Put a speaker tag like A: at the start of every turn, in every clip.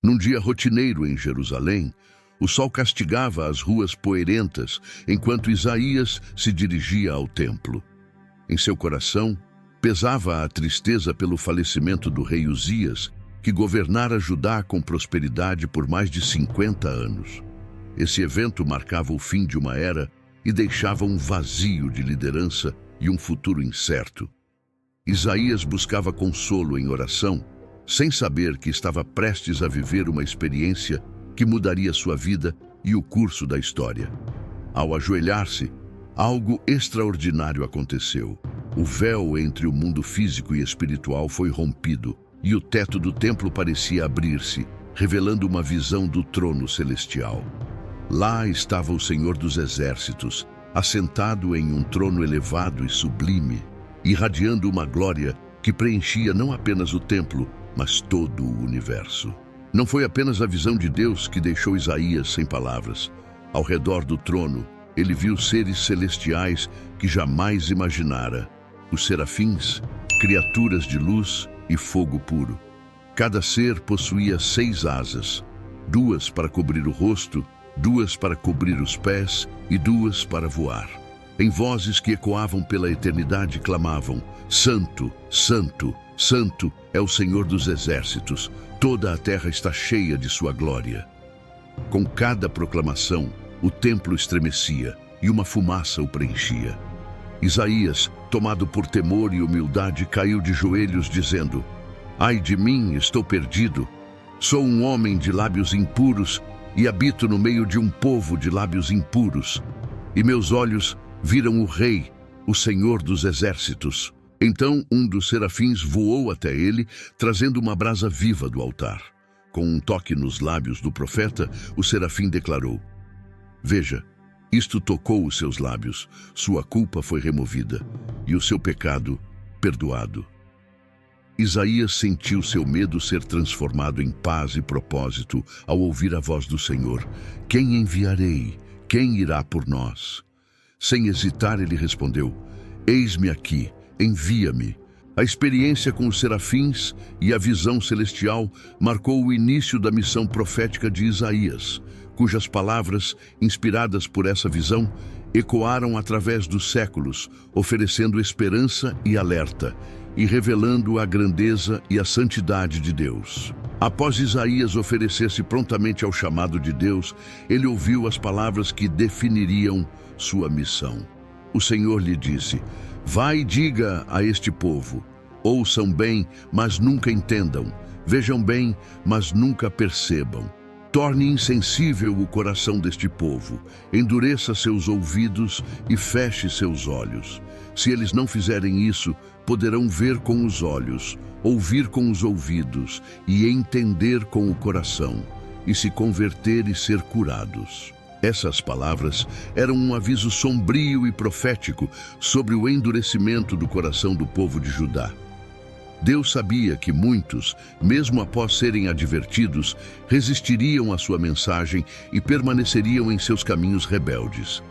A: Num dia rotineiro em Jerusalém, o sol castigava as ruas poeirentas enquanto Isaías se dirigia ao templo. Em seu coração, pesava a tristeza pelo falecimento do rei Uzias, que governara Judá com prosperidade por mais de 50 anos. Esse evento marcava o fim de uma era e deixava um vazio de liderança e um futuro incerto. Isaías buscava consolo em oração, sem saber que estava prestes a viver uma experiência que mudaria sua vida e o curso da história. Ao ajoelhar-se, algo extraordinário aconteceu. O véu entre o mundo físico e espiritual foi rompido, e o teto do templo parecia abrir-se, revelando uma visão do trono celestial. Lá estava o Senhor dos Exércitos, assentado em um trono elevado e sublime, irradiando uma glória que preenchia não apenas o templo, mas todo o universo. Não foi apenas a visão de Deus que deixou Isaías sem palavras. Ao redor do trono, ele viu seres celestiais que jamais imaginara. Os serafins, criaturas de luz e fogo puro. Cada ser possuía 6 asas, 2 para cobrir o rosto, 2 para cobrir os pés e 2 para voar. Em vozes que ecoavam pela eternidade clamavam: Santo, Santo, Santo é o Senhor dos Exércitos, toda a terra está cheia de sua glória. Com cada proclamação, o templo estremecia e uma fumaça o preenchia. Isaías, tomado por temor e humildade, caiu de joelhos dizendo: Ai de mim, estou perdido. Sou um homem de lábios impuros e habito no meio de um povo de lábios impuros. E meus olhos viram o Rei, o Senhor dos Exércitos. Então um dos serafins voou até ele, trazendo uma brasa viva do altar. Com um toque nos lábios do profeta, o serafim declarou: Veja, isto tocou os seus lábios, sua culpa foi removida, e o seu pecado perdoado. Isaías sentiu seu medo ser transformado em paz e propósito ao ouvir a voz do Senhor: Quem enviarei? Quem irá por nós? Sem hesitar, ele respondeu: Eis-me aqui, envia-me. A experiência com os serafins e a visão celestial marcou o início da missão profética de Isaías, cujas palavras, inspiradas por essa visão, ecoaram através dos séculos, oferecendo esperança e alerta, e revelando a grandeza e a santidade de Deus. Após Isaías oferecer-se prontamente ao chamado de Deus, ele ouviu as palavras que definiriam sua missão. O Senhor lhe disse: Vai e diga a este povo: ouçam bem, mas nunca entendam. Vejam bem, mas nunca percebam. Torne insensível o coração deste povo, endureça seus ouvidos e feche seus olhos. Se eles não fizerem isso, poderão ver com os olhos, ouvir com os ouvidos e entender com o coração, e se converter e ser curados. Essas palavras eram um aviso sombrio e profético sobre o endurecimento do coração do povo de Judá. Deus sabia que muitos, mesmo após serem advertidos, resistiriam à sua mensagem e permaneceriam em seus caminhos rebeldes.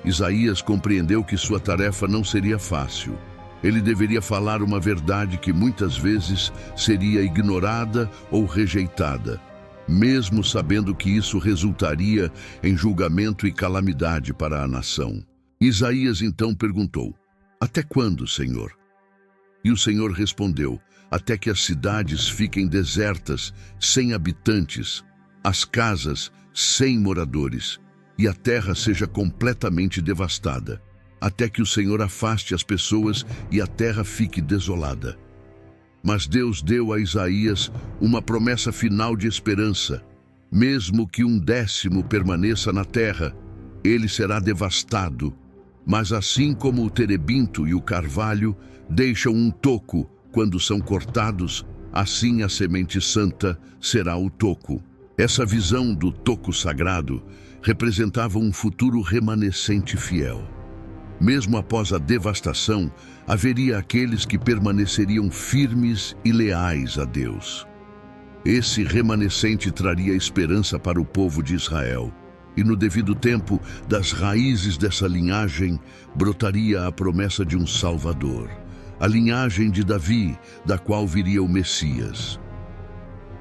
A: Isaías compreendeu que sua tarefa não seria fácil. Ele deveria falar uma verdade que muitas vezes seria ignorada ou rejeitada, mesmo sabendo que isso resultaria em julgamento e calamidade para a nação. Isaías então perguntou: Até quando, Senhor? E o Senhor respondeu: Até que as cidades fiquem desertas, sem habitantes, as casas sem moradores, e a terra seja completamente devastada, até que o Senhor afaste as pessoas e a terra fique desolada. Mas Deus deu a Isaías uma promessa final de esperança: mesmo que 1/10 permaneça na terra, ele será devastado. Mas assim como o terebinto e o carvalho deixam um toco quando são cortados, assim a semente santa será o toco. Essa visão do toco sagrado representava um futuro remanescente fiel. Mesmo após a devastação, haveria aqueles que permaneceriam firmes e leais a Deus. Esse remanescente traria esperança para o povo de Israel, e no devido tempo, das raízes dessa linhagem, brotaria a promessa de um Salvador, a linhagem de Davi, da qual viria o Messias.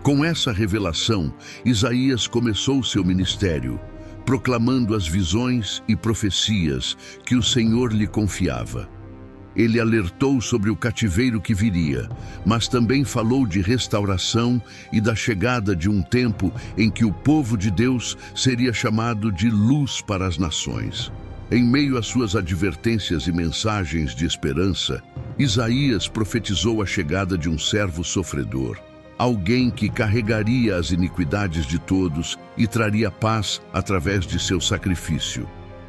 A: Com essa revelação, Isaías começou seu ministério, proclamando as visões e profecias que o Senhor lhe confiava. Ele alertou sobre o cativeiro que viria, mas também falou de restauração e da chegada de um tempo em que o povo de Deus seria chamado de luz para as nações. Em meio às suas advertências e mensagens de esperança, Isaías profetizou a chegada de um servo sofredor, alguém que carregaria as iniquidades de todos e traria paz através de seu sacrifício.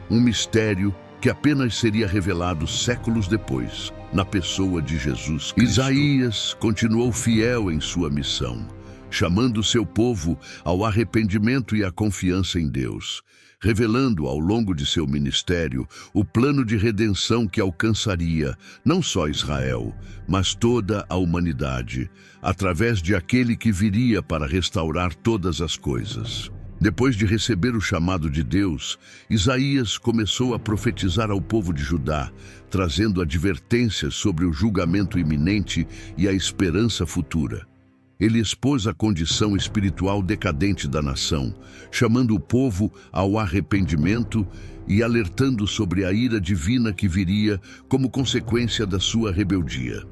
A: Um mistério que apenas seria revelado séculos depois, na pessoa de Jesus Cristo. Isaías continuou fiel em sua missão, chamando seu povo ao arrependimento e à confiança em Deus, revelando ao longo de seu ministério o plano de redenção que alcançaria não só Israel, mas toda a humanidade, através de aquele que viria para restaurar todas as coisas. Depois de receber o chamado de Deus, Isaías começou a profetizar ao povo de Judá, trazendo advertências sobre o julgamento iminente e a esperança futura. Ele expôs a condição espiritual decadente da nação, chamando o povo ao arrependimento e alertando sobre a ira divina que viria como consequência da sua rebeldia.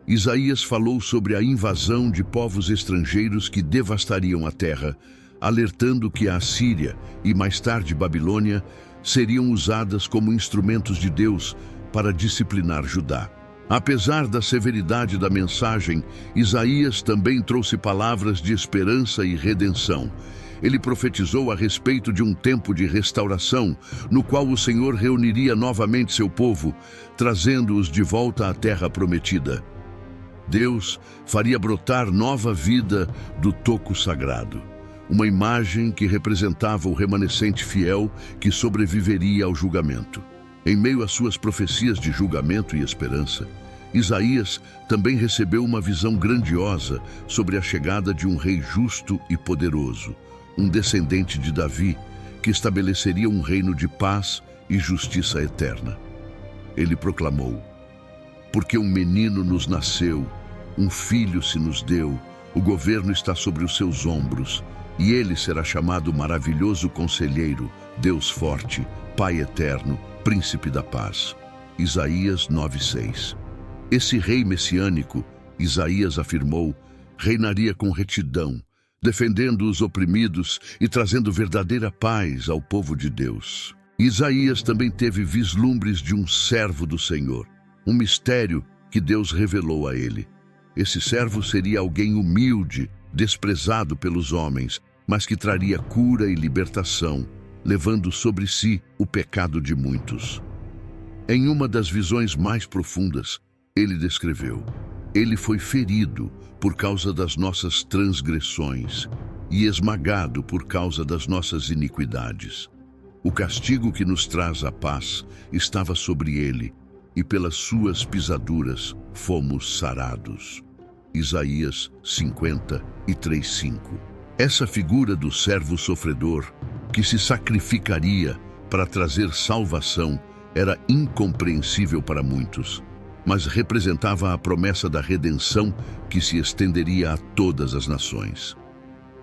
A: Isaías falou sobre a invasão de povos estrangeiros que devastariam a terra, alertando que a Assíria e mais tarde Babilônia seriam usadas como instrumentos de Deus para disciplinar Judá. Apesar da severidade da mensagem, Isaías também trouxe palavras de esperança e redenção. Ele profetizou a respeito de um tempo de restauração, no qual o Senhor reuniria novamente seu povo, trazendo-os de volta à terra prometida. Deus faria brotar nova vida do toco sagrado, uma imagem que representava o remanescente fiel que sobreviveria ao julgamento. Em meio às suas profecias de julgamento e esperança, Isaías também recebeu uma visão grandiosa sobre a chegada de um rei justo e poderoso, um descendente de Davi, que estabeleceria um reino de paz e justiça eterna. Ele proclamou: "Porque um menino nos nasceu, um filho se nos deu, o governo está sobre os seus ombros, e ele será chamado Maravilhoso Conselheiro, Deus Forte, Pai Eterno, Príncipe da Paz." Isaías 9:6. Esse rei messiânico, Isaías afirmou, reinaria com retidão, defendendo os oprimidos e trazendo verdadeira paz ao povo de Deus. Isaías também teve vislumbres de um servo do Senhor, um mistério que Deus revelou a ele. Esse servo seria alguém humilde, desprezado pelos homens, mas que traria cura e libertação, levando sobre si o pecado de muitos. Em uma das visões mais profundas, ele descreveu: "Ele foi ferido por causa das nossas transgressões e esmagado por causa das nossas iniquidades. O castigo que nos traz a paz estava sobre ele, e pelas suas pisaduras fomos sarados." Isaías 53:5. Essa figura do servo sofredor, que se sacrificaria para trazer salvação, era incompreensível para muitos, mas representava a promessa da redenção que se estenderia a todas as nações.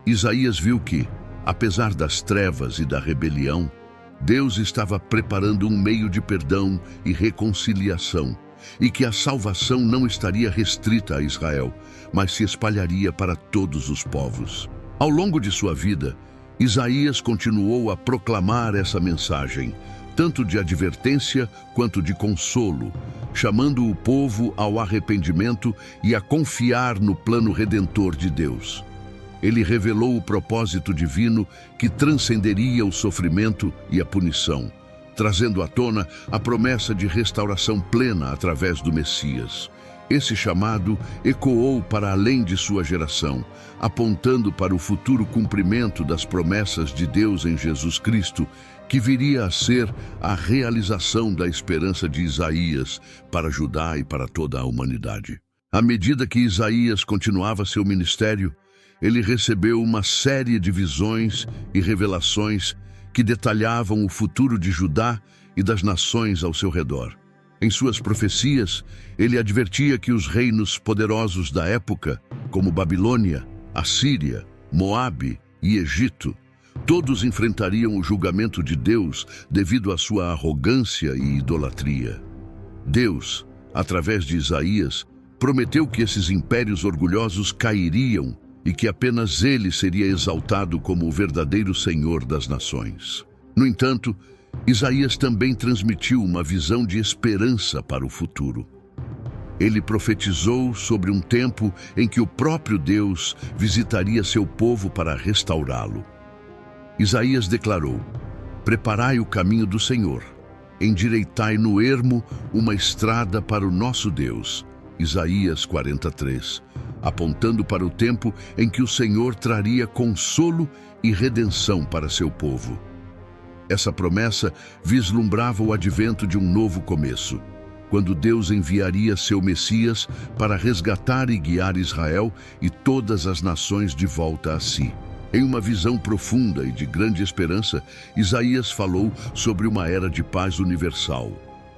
A: Isaías viu que, apesar das trevas e da rebelião, Deus estava preparando um meio de perdão e reconciliação, e que a salvação não estaria restrita a Israel, mas se espalharia para todos os povos. Ao longo de sua vida, Isaías continuou a proclamar essa mensagem, tanto de advertência quanto de consolo, chamando o povo ao arrependimento e a confiar no plano redentor de Deus. Ele revelou o propósito divino que transcenderia o sofrimento e a punição, trazendo à tona a promessa de restauração plena através do Messias. Esse chamado ecoou para além de sua geração, apontando para o futuro cumprimento das promessas de Deus em Jesus Cristo, que viria a ser a realização da esperança de Isaías para Judá e para toda a humanidade. À medida que Isaías continuava seu ministério, ele recebeu uma série de visões e revelações que detalhavam o futuro de Judá e das nações ao seu redor. Em suas profecias, ele advertia que os reinos poderosos da época, como Babilônia, Assíria, Moabe e Egito. Todos enfrentariam o julgamento de Deus devido à sua arrogância e idolatria. Deus, através de Isaías, prometeu que esses impérios orgulhosos cairiam e que apenas ele seria exaltado como o verdadeiro Senhor das nações. No entanto, Isaías também transmitiu uma visão de esperança para o futuro. Ele profetizou sobre um tempo em que o próprio Deus visitaria seu povo para restaurá-lo. Isaías declarou: "Preparai o caminho do Senhor, endireitai no ermo uma estrada para o nosso Deus." Isaías 43, apontando para o tempo em que o Senhor traria consolo e redenção para seu povo. Essa promessa vislumbrava o advento de um novo começo, quando Deus enviaria seu Messias para resgatar e guiar Israel e todas as nações de volta a si. Em uma visão profunda e de grande esperança, Isaías falou sobre uma era de paz universal,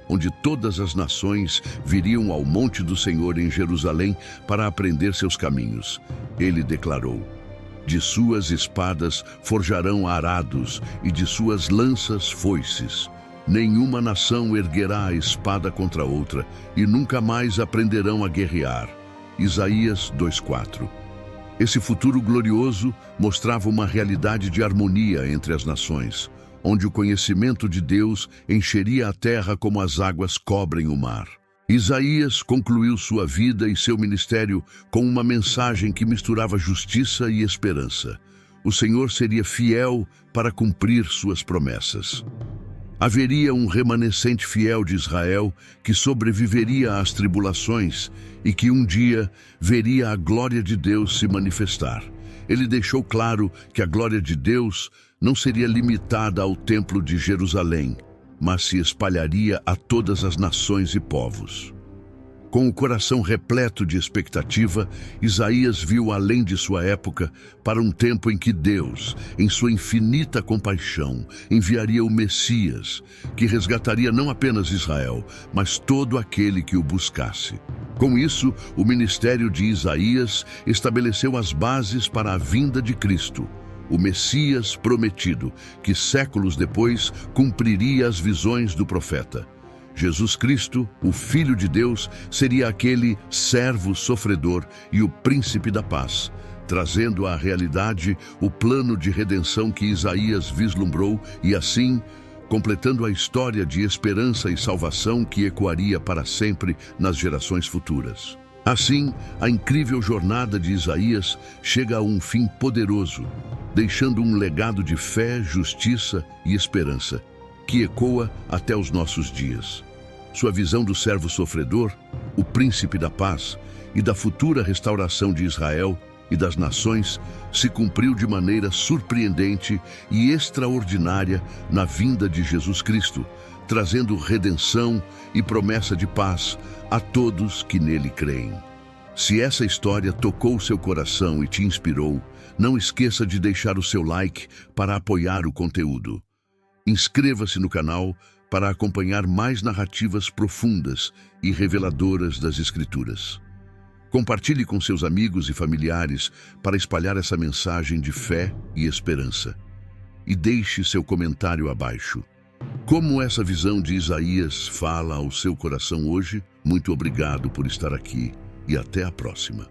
A: onde todas as nações viriam ao monte do Senhor em Jerusalém para aprender seus caminhos. Ele declarou: "De suas espadas forjarão arados e de suas lanças foices. Nenhuma nação erguerá a espada contra outra e nunca mais aprenderão a guerrear." Isaías 2:4. Esse futuro glorioso mostrava uma realidade de harmonia entre as nações, onde o conhecimento de Deus encheria a terra como as águas cobrem o mar. Isaías concluiu sua vida e seu ministério com uma mensagem que misturava justiça e esperança. O Senhor seria fiel para cumprir suas promessas. Haveria um remanescente fiel de Israel que sobreviveria às tribulações e que um dia veria a glória de Deus se manifestar. Ele deixou claro que a glória de Deus não seria limitada ao Templo de Jerusalém, mas se espalharia a todas as nações e povos. Com o coração repleto de expectativa, Isaías viu além de sua época para um tempo em que Deus, em sua infinita compaixão, enviaria o Messias, que resgataria não apenas Israel, mas todo aquele que o buscasse. Com isso, o ministério de Isaías estabeleceu as bases para a vinda de Cristo, o Messias prometido, que séculos depois cumpriria as visões do profeta. Jesus Cristo, o Filho de Deus, seria aquele servo sofredor e o príncipe da paz, trazendo à realidade o plano de redenção que Isaías vislumbrou e, assim, completando a história de esperança e salvação que ecoaria para sempre nas gerações futuras. Assim, a incrível jornada de Isaías chega a um fim poderoso, deixando um legado de fé, justiça e esperança, que ecoa até os nossos dias. Sua visão do servo sofredor, o príncipe da paz e da futura restauração de Israel e das nações se cumpriu de maneira surpreendente e extraordinária na vinda de Jesus Cristo, trazendo redenção e promessa de paz a todos que nele creem. Se essa história tocou seu coração e te inspirou, não esqueça de deixar o seu like para apoiar o conteúdo. Inscreva-se no canal para acompanhar mais narrativas profundas e reveladoras das Escrituras. Compartilhe com seus amigos e familiares para espalhar essa mensagem de fé e esperança. E deixe seu comentário abaixo. Como essa visão de Isaías fala ao seu coração hoje? Muito obrigado por estar aqui e até a próxima.